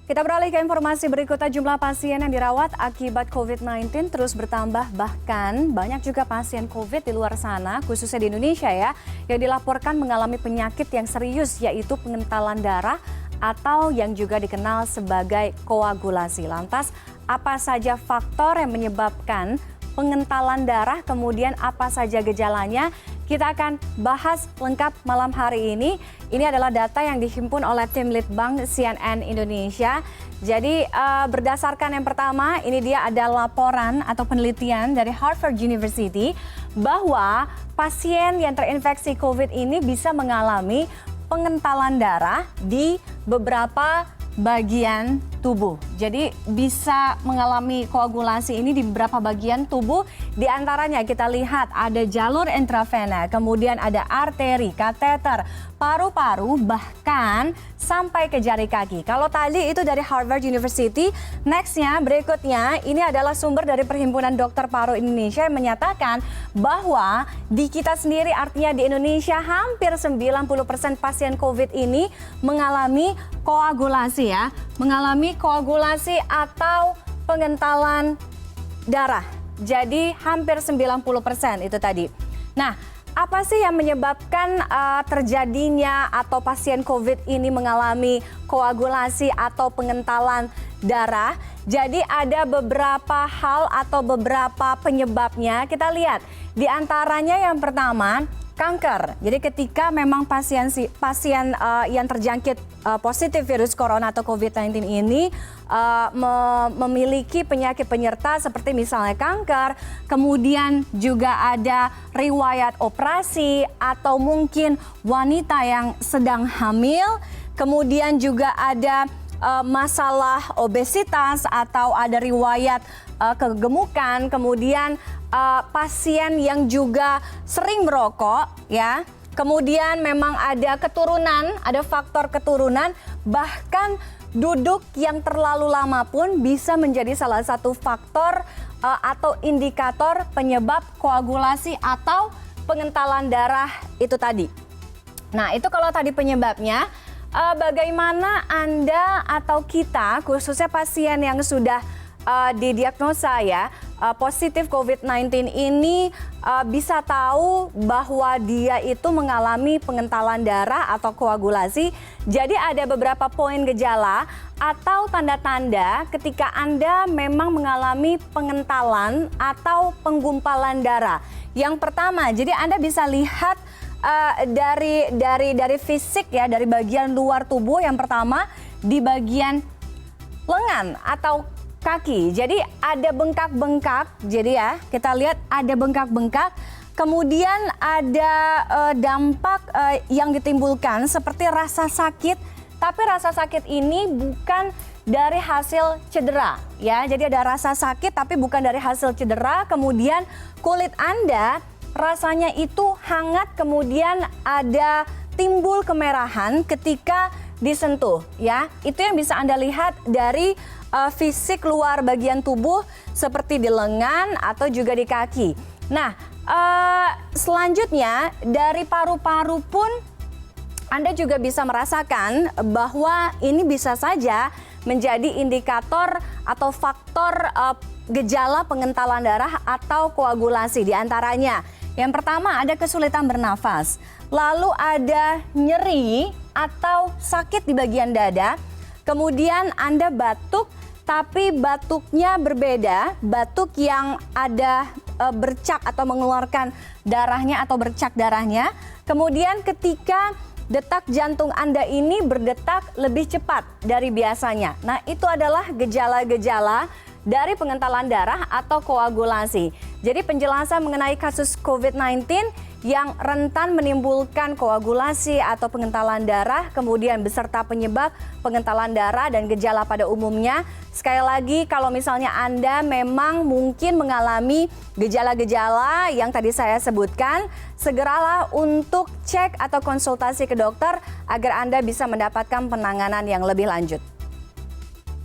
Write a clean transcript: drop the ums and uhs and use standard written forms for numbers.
Kita beralih ke informasi berikutnya. Jumlah pasien yang dirawat akibat COVID-19 terus bertambah, bahkan banyak juga pasien COVID di luar sana, khususnya di Indonesia ya, yang dilaporkan mengalami penyakit yang serius, yaitu pengentalan darah atau yang juga dikenal sebagai koagulasi. Lantas, apa saja faktor yang menyebabkan pengentalan darah, kemudian apa saja gejalanya? Kita akan bahas lengkap malam hari ini. Ini adalah data yang dihimpun oleh tim Litbang CNN Indonesia. Jadi berdasarkan yang pertama, ini dia ada laporan atau penelitian dari Harvard University bahwa pasien yang terinfeksi COVID ini bisa mengalami pengentalan darah di beberapa bagian tubuh. Jadi bisa mengalami koagulasi ini di beberapa bagian tubuh. Di antaranya kita lihat ada jalur intravena, kemudian ada arteri, kateter, paru-paru, bahkan sampai ke jari kaki. Kalau tadi itu dari Harvard University, nextnya, berikutnya, ini adalah sumber dari Perhimpunan Dokter Paru Indonesia yang menyatakan bahwa di kita sendiri, artinya di Indonesia, hampir 90% pasien COVID ini mengalami koagulasi ya, mengalami koagulasi atau pengentalan darah. Jadi hampir 90% itu tadi. Nah, apa sih yang menyebabkan terjadinya atau pasien COVID ini mengalami koagulasi atau pengentalan darah? Jadi ada beberapa hal atau beberapa penyebabnya. Kita lihat, di antaranya yang pertama, kanker. Jadi ketika memang pasien yang terjangkit positif virus corona atau COVID-19 ini memiliki penyakit penyerta seperti misalnya kanker, kemudian juga ada riwayat operasi atau mungkin wanita yang sedang hamil, kemudian juga ada masalah obesitas atau ada riwayat kegemukan, kemudian pasien yang juga sering merokok ya, kemudian memang ada keturunan, ada faktor keturunan, bahkan duduk yang terlalu lama pun bisa menjadi salah satu faktor atau indikator penyebab koagulasi atau pengentalan darah itu tadi. Nah, itu kalau tadi penyebabnya. Bagaimana Anda atau kita, khususnya pasien yang sudah didiagnosa ya positif COVID-19 ini bisa tahu bahwa dia itu mengalami pengentalan darah atau koagulasi. Jadi ada beberapa poin gejala atau tanda-tanda ketika Anda memang mengalami pengentalan atau penggumpalan darah. Yang pertama, jadi Anda bisa lihat dari fisik ya, dari bagian luar tubuh. Yang pertama di bagian lengan atau kaki. Jadi ada bengkak-bengkak. Jadi ya, kita lihat ada bengkak-bengkak. Kemudian ada dampak yang ditimbulkan seperti rasa sakit, tapi rasa sakit ini bukan dari hasil cedera ya. Jadi ada rasa sakit tapi bukan dari hasil cedera. Kemudian kulit Anda rasanya itu hangat, kemudian ada timbul kemerahan ketika disentuh ya. Itu yang bisa Anda lihat dari fisik luar bagian tubuh seperti di lengan atau juga di kaki. Nah, selanjutnya dari paru-paru pun Anda juga bisa merasakan bahwa ini bisa saja menjadi indikator atau faktor gejala pengentalan darah atau koagulasi. Di antaranya, yang pertama ada kesulitan bernafas, lalu ada nyeri atau sakit di bagian dada, kemudian Anda batuk, tapi batuknya berbeda, batuk yang ada bercak atau mengeluarkan darahnya atau bercak darahnya, kemudian ketika detak jantung Anda ini berdetak lebih cepat dari biasanya. Nah, itu adalah gejala-gejala dari pengentalan darah atau koagulasi. Jadi penjelasan mengenai kasus COVID-19 yang rentan menimbulkan koagulasi atau pengentalan darah, kemudian beserta penyebab pengentalan darah dan gejala pada umumnya. Sekali lagi, kalau misalnya Anda memang mungkin mengalami gejala-gejala yang tadi saya sebutkan, segeralah untuk cek atau konsultasi ke dokter agar Anda bisa mendapatkan penanganan yang lebih lanjut.